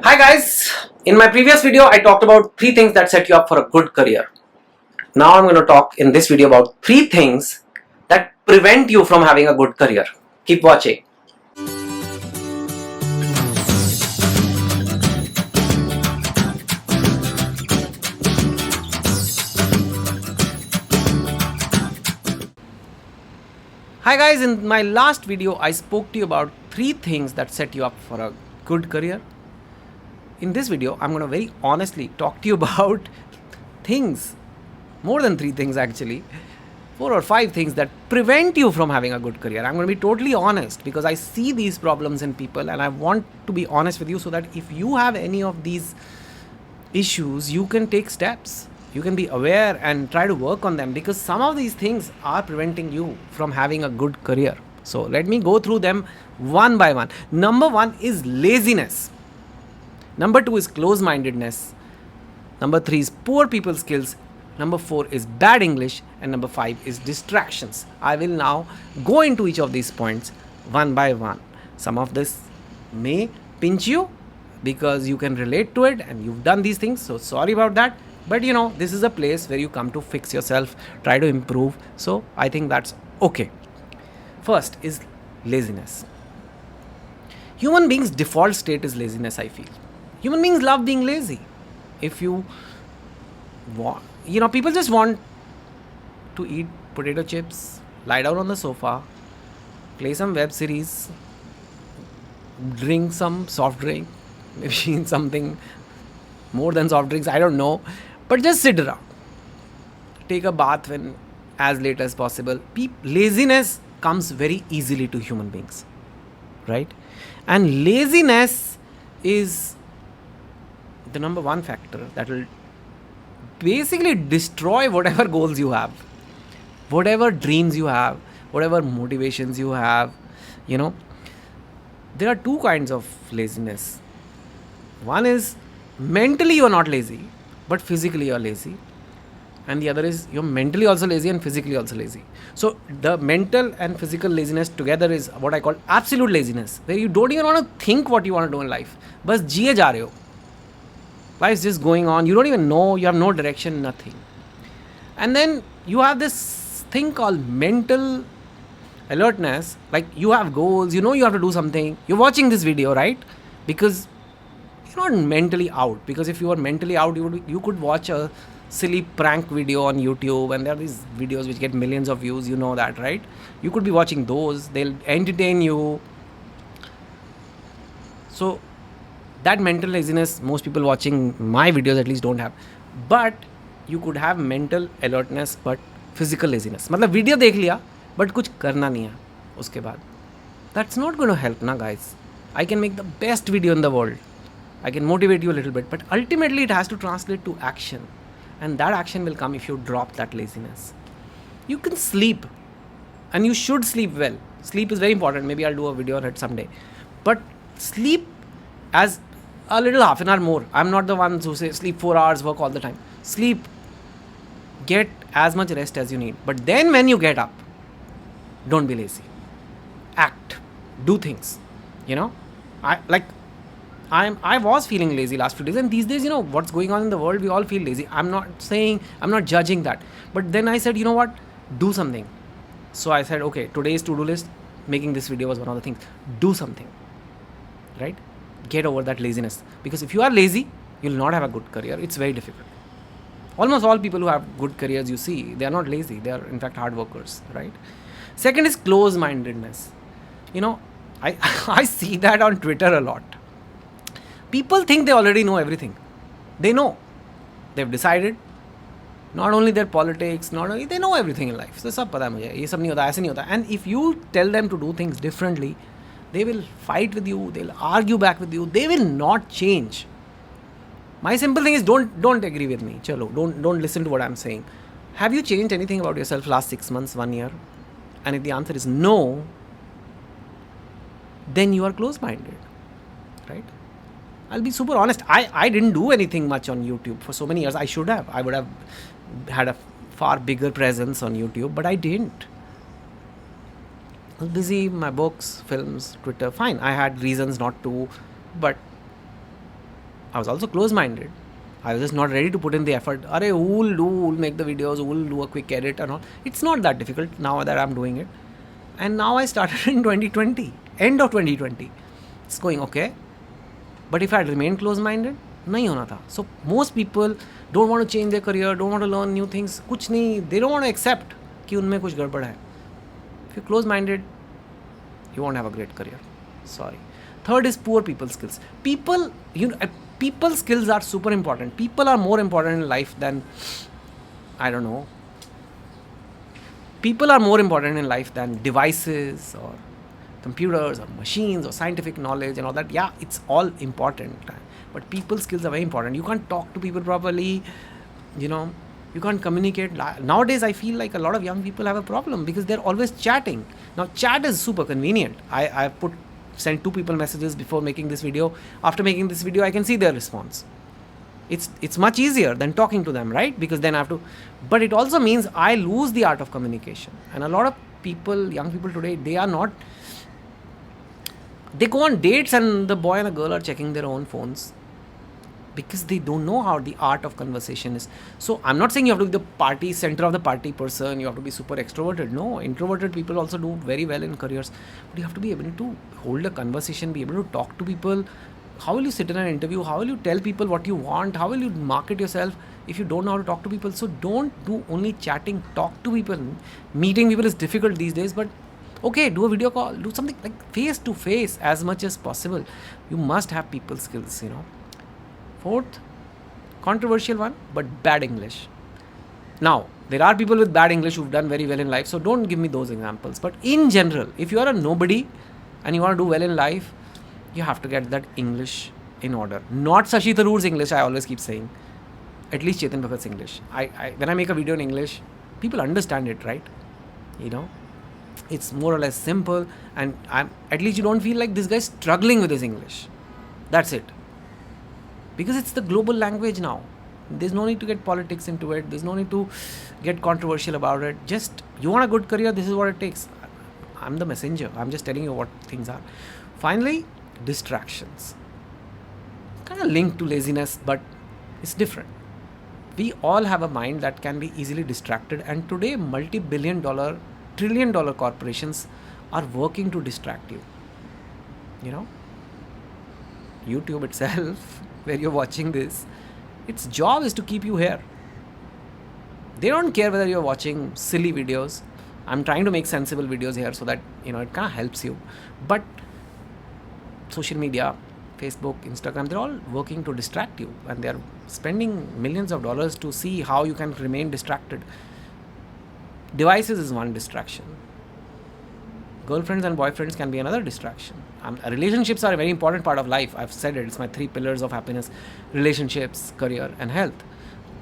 Hi guys, in my previous video I talked about 3 things that set you up for a good career. Now I'm going to talk in this video about 3 things that prevent you from having a good career. Keep watching. Hi guys, in my last video I spoke to you about 3 things that set you up for a good career. In this video I'm going to very honestly talk to you about things, more than 3 things actually, 4 or 5 things that prevent you from having a good career. I'm going to be totally honest because I see these problems in people and I want to be honest with you so that if you have any of these issues, you can take steps. You can be aware and try to work on them because some of these things are preventing you from having a good career. So let me go through them one by one. Number 1 is laziness. Number 2 is close-mindedness. Number 3 is poor people skills. Number 4 is bad English. And number 5 is distractions. I will now go into each of these points one by one. Some of this may pinch you because you can relate to it and you've done these things. So sorry about that. But this is a place where you come to fix yourself, try to improve. So I think that's okay. First is laziness. Human beings' default state is laziness, I feel. Human beings love being lazy. If you want, people just want to eat potato chips, lie down on the sofa, play some web series, drink some soft drink, maybe something more than soft drinks, I don't know, but just sit around. Take a bath when as late as possible. Laziness comes very easily to human beings, right? And laziness is the number 1 factor that will basically destroy whatever goals you have, whatever dreams you have, whatever motivations you have. There are 2 kinds of laziness. One is mentally you are not lazy, but physically you are lazy. And the other is you're mentally also lazy and physically also lazy. So the mental and physical laziness together is what I call absolute laziness, where you don't even want to think what you want to do in life. Bas jiye ja rahe ho. Life's just going on. You don't even know. You have no direction, nothing. And then you have this thing called mental alertness. Like you have goals. You have to do something. You're watching this video, right? Because you're not mentally out. Because if you were mentally out, you could watch a silly prank video on YouTube. And there are these videos which get millions of views. You know that, right? You could be watching those. They'll entertain you. So that mental laziness, most people watching my videos at least don't have. But you could have mental alertness but physical laziness. मतलब video देख लिया but कुछ करना नहीं है उसके बाद. That's not going to help na guys. I can make the best video in the world. I can motivate you a little bit, but ultimately it has to translate to action. And that action will come if you drop that laziness. You can sleep and you should sleep well. Sleep is very important. Maybe I'll do a video on it someday. But sleep as a little half an hour more. I'm not the ones who say sleep 4 hours, work all the time. Sleep. Get as much rest as you need. But then when you get up, don't be lazy. Act. Do things. I was feeling lazy last few days, and these days, what's going on in the world, we all feel lazy. I'm not judging that. But then I said, what? Do something. So I said, okay, today's to-do list, making this video was one of the things. Do something. Right? Get over that laziness. Because if you are lazy, you'll not have a good career. It's very difficult. Almost all people who have good careers, you see, they are not lazy. They are, in fact, hard workers. Right? Second is close-mindedness. I see that on Twitter a lot. People think they already know everything. They know. They've decided. Not only their politics, they know everything in life. So, sab pata hai mujhe. Ye sab nahi hota, aise nahi hota. And if you tell them to do things differently, they will fight with you. They'll argue back with you. They will not change. My simple thing is don't agree with me. Chalo, don't listen to what I'm saying. Have you changed anything about yourself last 6 months, 1 year? And if the answer is no, then you are close-minded, right? I'll be super honest. I didn't do anything much on YouTube for so many years. I should have. I would have had a far bigger presence on YouTube, but I didn't. I was busy, my books, films, Twitter, fine. I had reasons not to, but I was also close-minded. I was just not ready to put in the effort. Arey, who'll make the videos, who'll do a quick edit and all. It's not that difficult now that I'm doing it. And now I started in 2020, end of 2020. It's going okay. But if I had remained close-minded, nahi hona tha. So most people don't want to change their career, don't want to learn new things. Kuch nahi, they don't want to accept कि उनमें कुछ गड़बड़ है. If you're close-minded, you won't have a great career. Sorry. Third is poor people skills. People skills are super important. People are more important in life than, I don't know. People are more important in life than devices or computers or machines or scientific knowledge and all that. Yeah, it's all important. But people skills are very important. You can't talk to people properly. You can't communicate. Nowadays, I feel like a lot of young people have a problem because they're always chatting. Now, chat is super convenient. I sent 2 people messages before making this video. After making this video, I can see their response. It's much easier than talking to them, right? Because then I have to. But it also means I lose the art of communication. And a lot of people, young people today, they are not. They go on dates and the boy and the girl are checking their own phones because they don't know how the art of conversation is. So I'm not saying you have to be the center of the party person, you have to be super extroverted. No, introverted people also do very well in careers. But you have to be able to hold a conversation, be able to talk to people. How will you sit in an interview? How will you tell people what you want? How will you market yourself if you don't know how to talk to people? So don't do only chatting, talk to people. Meeting people is difficult these days, but okay, do a video call, do something like face to face as much as possible. You must have people skills, Fourth, controversial one, but bad English. Now, there are people with bad English who've done very well in life, so don't give me those examples. But in general, if you are a nobody and you want to do well in life, you have to get that English in order. Not Shashi Tharoor's English, I always keep saying. At least Chetan Bhagat's English. When I make a video in English, people understand it, right? It's more or less simple, and at least you don't feel like this guy's struggling with his English. That's it. Because it's the global language now. There's no need to get politics into it. There's no need to get controversial about it. Just, you want a good career, this is what it takes. I'm the messenger. I'm just telling you what things are. Finally, distractions. Kind of linked to laziness, but it's different. We all have a mind that can be easily distracted, and today multi-billion dollar, trillion-dollar corporations are working to distract you. YouTube itself, where you're watching this, its job is to keep you here. They don't care whether you're watching silly videos. I'm trying to make sensible videos here so that, it kind of helps you. But social media, Facebook, Instagram, they're all working to distract you. And they're spending millions of dollars to see how you can remain distracted. Devices is one distraction. Girlfriends and boyfriends can be another distraction. Relationships are a very important part of life. I've said it. It's my 3 pillars of happiness: relationships, career, and health.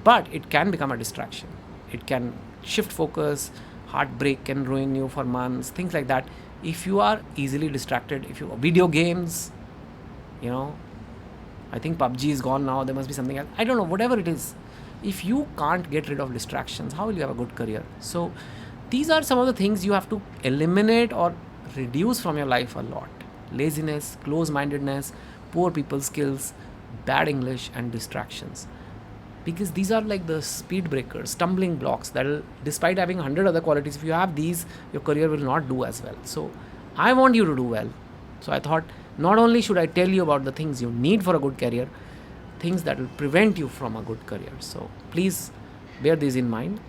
But it can become a distraction. It can shift focus. Heartbreak can ruin you for months. Things like that. If you are easily distracted, video games, I think PUBG is gone now. There must be something else. I don't know. Whatever it is. If you can't get rid of distractions, how will you have a good career? So these are some of the things you have to eliminate or reduce from your life a lot. Laziness, close-mindedness, poor people skills, bad English, and distractions. Because these are like the speed breakers, stumbling blocks that, despite having 100 other qualities, if you have these, your career will not do as well. So I want you to do well. So I thought, not only should I tell you about the things you need for a good career, things that will prevent you from a good career. So please bear these in mind.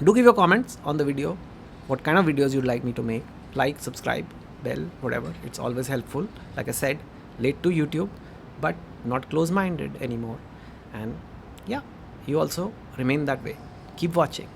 Do give your comments on the video, what kind of videos you'd like me to make. Like, subscribe, bell, whatever. It's always helpful. Like I said, late to YouTube, but not close-minded anymore. And yeah, you also remain that way. Keep watching.